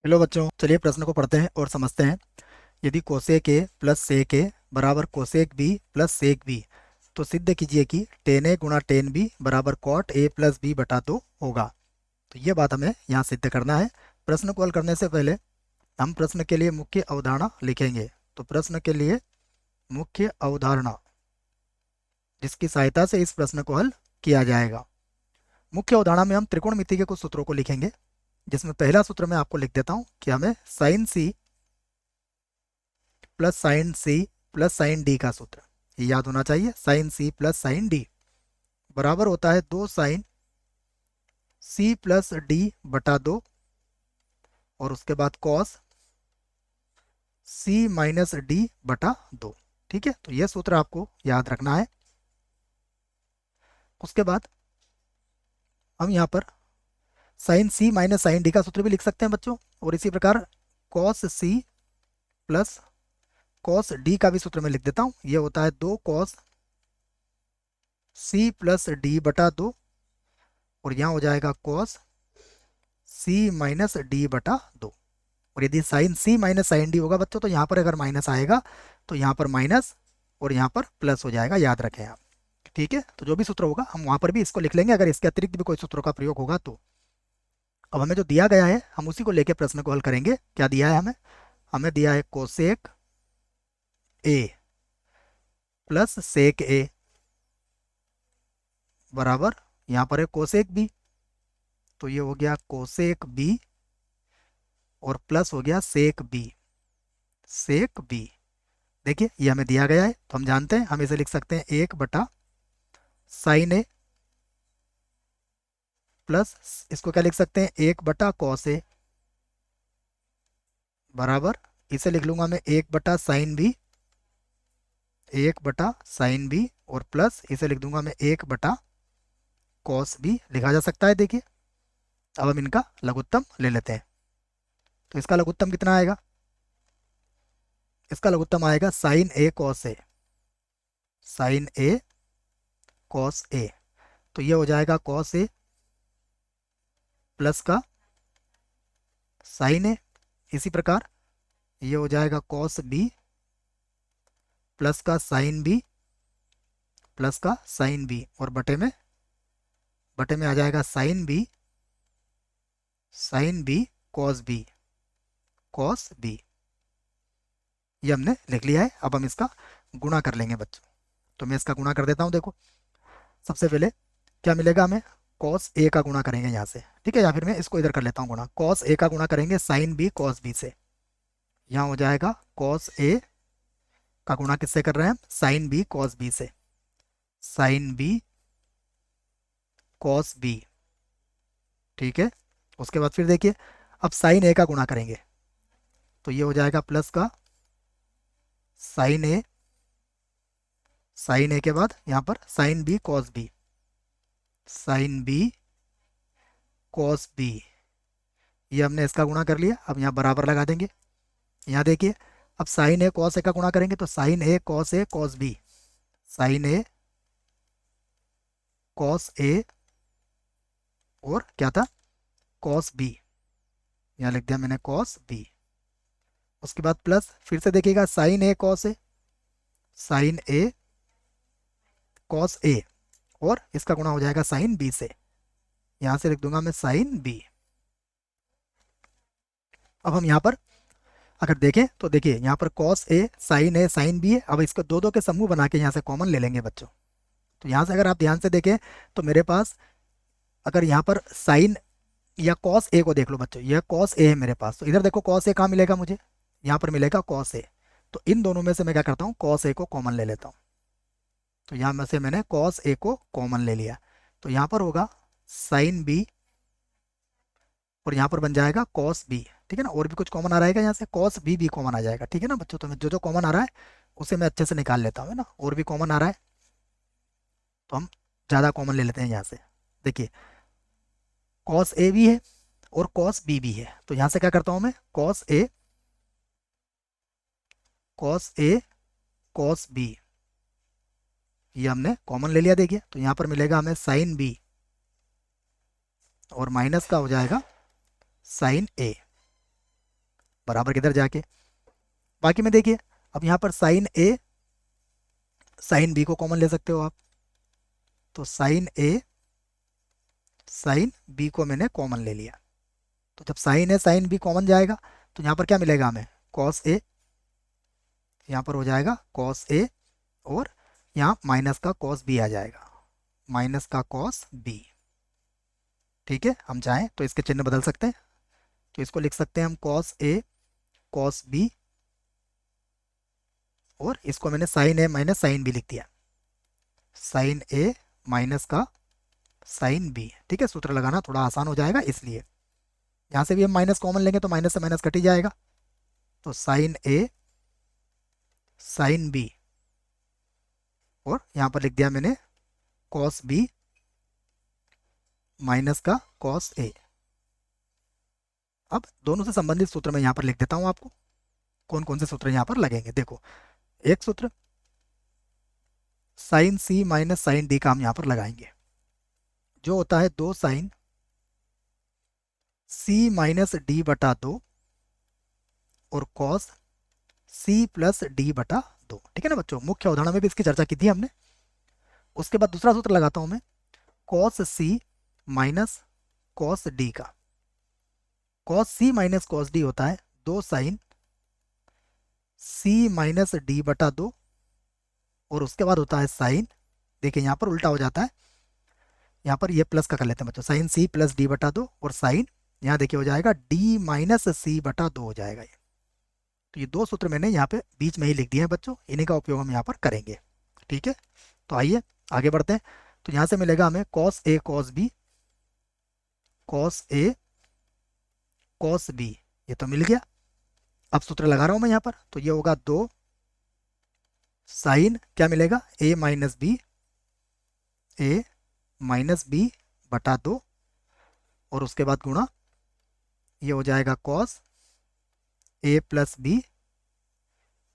Hello बच्चों, चलिए प्रश्न को पढ़ते हैं और समझते हैं। यदि cosec A plus sec A बराबर cosec B plus sec B, तो सिद्ध कीजिए कि टेन ए गुणा टेन बी बराबर कॉट ए प्लस बी बटा दो होगा। तो ये बात हमें यहाँ सिद्ध करना है। प्रश्न को हल करने से पहले हम प्रश्न के लिए मुख्य अवधारणा लिखेंगे। तो प्रश्न के लिए मुख्य अवधारणा, जिसकी सहायता से इस प्रश्न को हल किया जाएगा। मुख्य अवधारणा में हम त्रिकोणमिति के कुछ सूत्रों को लिखेंगे, जिसमें पहला सूत्र मैं आपको लिख देता हूँ कि हमें sine C plus sine C plus sine D का सूत्र ये याद होना चाहिए। Sine C plus sine D बराबर होता है दो साइन सी प्लस डी बटा दो, और उसके बाद कॉस सी माइनस डी बटा दो। ठीक है, तो यह सूत्र आपको याद रखना है। उसके बाद हम यहाँ पर साइन सी माइनस साइन डी का सूत्र भी लिख सकते हैं बच्चों, और इसी प्रकार cos C plus cos D का भी सूत्र मैं लिख देता हूँ। यह होता है दो कॉस सी प्लस डी बटा दो, और यहाँ हो जाएगा कॉस सी माइनस डी बटा दो। और यदि साइन सी माइनस साइन डी होगा बच्चों, तो यहाँ पर अगर माइनस आएगा तो यहाँ पर माइनस और यहाँ पर प्लस हो जाएगा, याद रखें आप। ठीक है, तो जो भी सूत्र होगा हम वहाँ पर भी इसको लिख लेंगे, अगर इसके अतिरिक्त भी कोई सूत्रों का प्रयोग होगा तो। अब हमें जो दिया गया है हम उसी को लेकर प्रश्न को हल करेंगे। क्या दिया है हमें? हमें दिया है cosec A plus sec A बराबर, यहाँ पर है कोसेक बी, तो ये हो गया कोसेक बी, और प्लस हो गया सेक बी। सेक बी, देखिए ये हमें दिया गया है, तो हम जानते हैं हम इसे लिख सकते हैं एक बटा साइन ए, प्लस इसको क्या लिख सकते हैं एक बटा कॉस ए, बराबर इसे लिख लूंगा मैं एक बटा साइन बी, एक बटा साइन बी, और प्लस इसे लिख दूंगा मैं एक बटा कॉस बी, लिखा जा सकता है। देखिए अब हम इनका लघुत्तम ले लेते हैं। तो इसका लघुत्तम कितना आएगा? इसका लघुत्तम आएगा sine A cos A, sine A cos A. तो ये हो जाएगा कॉस ए प्लस का साइन ए, इसी प्रकार ये हो जाएगा कॉस बी प्लस का साइन बी प्लस का साइन बी, और बटे में आ जाएगा sine B cos B, cos B. ये हमने लिख लिया है। अब हम इसका गुणा कर लेंगे बच्चों। तो मैं इसका गुणा कर देता हूँ। देखो सबसे पहले क्या मिलेगा हमें? कॉस ए का गुणा करेंगे यहाँ से, ठीक है, या फिर मैं इसको इधर कर लेता हूँ गुणा। कॉस ए का गुणा करेंगे साइन बी कॉस बी से, यहाँ हो जाएगा कॉस ए का गुणा किससे कर रहे हैं हम? साइन बी कॉस बी से, साइन बी कॉस बी। ठीक है, उसके बाद फिर देखिए अब साइन ए का गुणा करेंगे, तो ये हो जाएगा प्लस का साइन ए, साइन ए के बाद यहाँ पर sine B cos B, sine B cos B. ये हमने इसका गुणा कर लिया। अब यहाँ बराबर लगा देंगे। यहाँ देखिए अब साइन ए कॉस ए का गुणा करेंगे, तो sign A cos B, sign A cos ए, और क्या था? कॉस बी, यहाँ लिख दिया मैंने कॉस बी। उसके बाद प्लस फिर से देखिएगा sign A cos A, sine A cos ए, और इसका गुणा हो जाएगा साइन बी से, यहाँ से लिख दूंगा मैं साइन बी। अब हम यहाँ पर अगर देखें तो देखिए यहाँ पर कॉस ए साइन बी है। अब इसको दो दो के समूह बना के यहाँ से कॉमन ले लेंगे बच्चों। तो यहाँ से अगर आप ध्यान से देखें तो मेरे पास अगर यहाँ पर साइन या कॉस ए को देख लो बच्चों, यह कॉस ए है मेरे पास, तो इधर देखो कॉस ए कहाँ मिलेगा मुझे? यहाँ पर मिलेगा कॉस ए। तो इन दोनों में से मैं क्या करता हूँ? कॉस ए को कॉमन ले लेता हूँ। तो यहाँ में से मैंने कॉस ए को कॉमन ले लिया, तो यहाँ पर होगा साइन बी, और यहाँ पर बन जाएगा कॉस बी। ठीक है ना, और भी कुछ कॉमन आ रहेगा यहाँ से, कॉस बी भी कॉमन आ जाएगा। ठीक है ना बच्चों, तो मैं जो जो कॉमन आ रहा है उसे मैं अच्छे से निकाल लेता हूँ, है ना। और भी कॉमन आ रहा है तो हम ज़्यादा कॉमन ले लेते हैं यहाँ से। देखिए कॉस ए भी है और कॉस बी भी है, तो यहाँ से क्या करता हूँ मैं? कॉस ए कॉस बी, ये हमने कॉमन ले लिया। देखिए तो यहाँ पर मिलेगा हमें साइन बी, और माइनस का हो जाएगा साइन ए। बराबर किधर जाके, बाकी में देखिए अब यहाँ पर साइन ए साइन बी को कॉमन ले सकते हो आप, तो साइन ए साइन बी को मैंने कॉमन ले लिया। तो जब साइन ए साइन बी कॉमन जाएगा तो यहाँ पर क्या मिलेगा हमें, कॉस ए, यहाँ पर हो जाएगा कॉस ए, और यहाँ माइनस का कॉस बी आ जाएगा, माइनस का कॉस बी। ठीक है, हम चाहें तो इसके चिन्ह बदल सकते हैं, तो इसको लिख सकते हैं हम कॉस ए कॉस बी, और इसको मैंने साइन ए माइनस साइन बी लिख दिया, साइन ए माइनस का साइन बी। ठीक है, सूत्र लगाना थोड़ा आसान हो जाएगा, इसलिए यहाँ से भी हम माइनस कॉमन लेंगे तो माइनस से माइनस कट ही जाएगा, तो साइन ए साइन बी, और यहाँ पर लिख दिया मैंने कॉस बी माइनस का कॉस ए। अब दोनों से संबंधित सूत्र मैं यहाँ पर लिख देता हूँ आपको, कौन कौन से सूत्र यहाँ पर लगेंगे। देखो, एक सूत्र साइन सी माइनस साइन डी का हम यहाँ पर लगाएंगे, जो होता है 2 साइन सी माइनस डी बटा 2 और कॉस सी प्लस डी बटा 2। ठीक है ना बच्चों, मुख्य उदाहरण में भी इसकी चर्चा की थी हमने। उसके बाद दूसरा सूत्र लगाता हूं मैं, कॉस सी माइनस कॉस डी का। कॉस सी माइनस कॉस डी होता है 2 साइन सी माइनस डी बटा 2, और उसके बाद होता है साइन, देखिए यहाँ पर उल्टा हो जाता है, यहाँ पर ये प्लस का कर लेते हैं बच्चों, साइन सी प्लस डी बटा 2, और साइन यहाँ देखिए हो जाएगा डी माइनस सी बटा 2 हो जाएगा ये। तो ये 2 सूत्र मैंने यहाँ पे बीच में ही लिख दिए हैं बच्चों, इन्हीं का उपयोग हम यहाँ पर करेंगे। ठीक है, तो आइए आगे बढ़ते हैं। तो यहाँ से मिलेगा हमें cos A cos B, cos A cos B, ये तो मिल गया। अब सूत्र लगा रहा हूँ मैं यहाँ पर, तो ये होगा 2 साइन क्या मिलेगा, ए माइनस बी, ए माइनस बी बटा 2, और उसके बाद गुणा, ये हो जाएगा कॉस ए प्लस बी,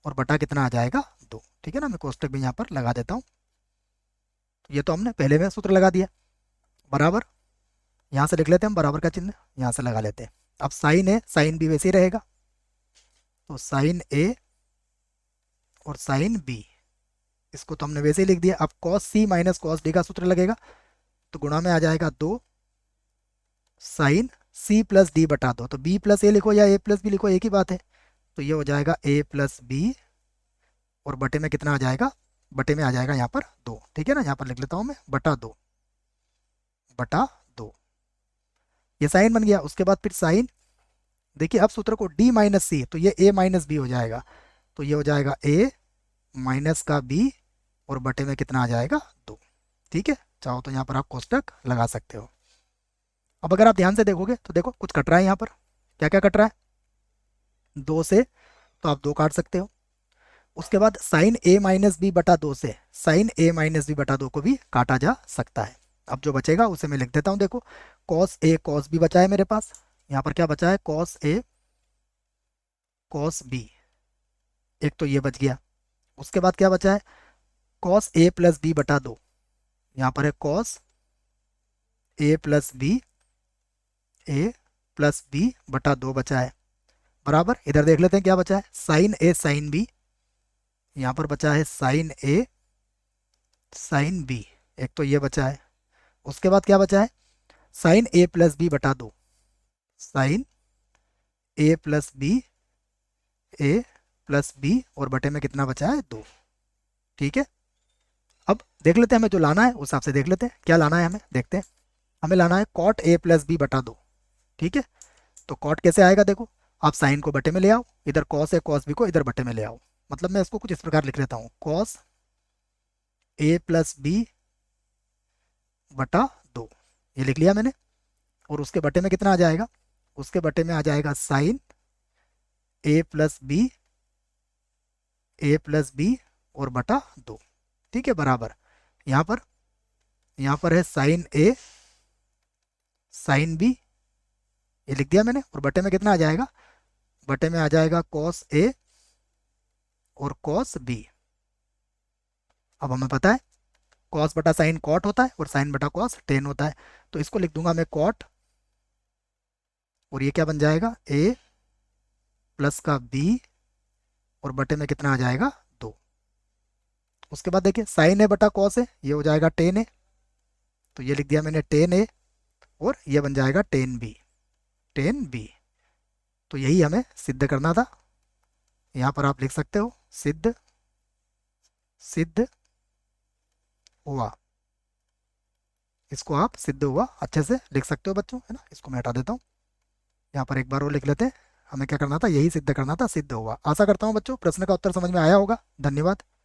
और बटा कितना आ जाएगा 2। ठीक है ना, मैं कोष्टक भी यहाँ पर लगा देता हूँ। तो ये तो हमने पहले में सूत्र लगा दिया, बराबर यहाँ से लिख लेते हैं हम, बराबर का चिन्ह यहाँ से लगा लेते हैं। अब साइन ए साइन बी वैसे ही रहेगा, तो साइन ए और साइन बी, इसको तो हमने वैसे ही लिख दिया। अब कॉस सी माइनस कॉस डी का सूत्र लगेगा, तो गुणा में आ जाएगा 2 साइन सी प्लस डी बटा 2, तो बी प्लस ए लिखो या ए प्लस बी लिखो, एक ही बात है। तो ये हो जाएगा ए प्लस बी, और बटे में कितना आ जाएगा, बटे में आ जाएगा यहाँ पर 2। ठीक है ना, यहाँ पर लिख लेता हूँ मैं बटा 2 बटा 2, ये साइन बन गया। उसके बाद फिर साइन, देखिए अब सूत्र को डी माइनस सी, तो ये ए माइनस बी हो जाएगा, तो ये हो जाएगा ए माइनस का बी, और बटे में कितना आ जाएगा 2। ठीक है, चाहो तो यहाँ पर आप कोष्टक लगा सकते हो। अब अगर आप ध्यान से देखोगे तो देखो कुछ कट रहा है यहाँ पर, क्या क्या कट रहा है, 2 से तो आप 2 काट सकते हो। उसके बाद साइन ए माइनस बी बटा 2 से साइन ए माइनस बी बटा 2 को भी काटा जा सकता है। अब जो बचेगा उसे मैं लिख देता हूँ, देखो कॉस ए कॉस बी बचा है मेरे पास, यहाँ पर क्या बचा है, कॉस ए कॉस बी, एक तो ये बच गया। उसके बाद क्या बचा है, कॉस ए प्लस बी बटा 2, यहाँ पर है cos A plus B, A plus B बटा 2 बचा है, बराबर। इधर देख लेते हैं क्या बचा है, साइन ए साइन बी, यहाँ पर बचा है साइन ए साइन बी, एक तो ये बचा है। उसके बाद क्या बचा है, साइन ए प्लस बी बटा 2, साइन ए प्लस बी, ए प्लस बी, और बटे में कितना बचा है 2। ठीक है, अब देख लेते हैं हमें जो लाना है उस हिसाब से देख लेते हैं क्या लाना है हमें, देखते हैं। हमें लाना है कॉट ए प्लस बी बटा 2। ठीक है, तो कॉट कैसे आएगा, देखो आप साइन को बटे में ले आओ, इधर कॉस है कॉस बी को इधर बटे में ले आओ, मतलब मैं इसको कुछ इस प्रकार लिख लेता हूँ, कॉस ए प्लस बी बटा 2, ये लिख लिया मैंने। और उसके बटे में कितना आ जाएगा, उसके बटे में आ जाएगा साइन ए प्लस बी और बटा 2। ठीक है, बराबर यहाँ पर है साइन ए साइन बी, ये लिख दिया मैंने, और बटे में कितना आ जाएगा, बटे में आ जाएगा कॉस ए और कॉस बी। अब हमें पता है कॉस बटा साइन कॉट होता है और साइन बटा कॉस टेन होता है, तो इसको लिख दूंगा मैं कॉट, और ये क्या बन जाएगा, ए प्लस का बी और बटे में कितना आ जाएगा 2। उसके बाद देखिए साइन ए बटा कॉस ए, ये हो जाएगा टेन ए, तो ये लिख दिया मैंने टेन ए, और ये बन जाएगा टेन बी, टेन बी। तो यही हमें सिद्ध करना था। यहाँ पर आप लिख सकते हो सिद्ध, सिद्ध हुआ, इसको आप सिद्ध हुआ अच्छे से लिख सकते हो बच्चों, है ना। इसको मैं हटा देता हूँ, यहाँ पर एक बार वो लिख लेते हैं। हमें क्या करना था, यही सिद्ध करना था, सिद्ध हुआ। आशा करता हूँ बच्चों प्रश्न का उत्तर समझ में आया होगा। धन्यवाद।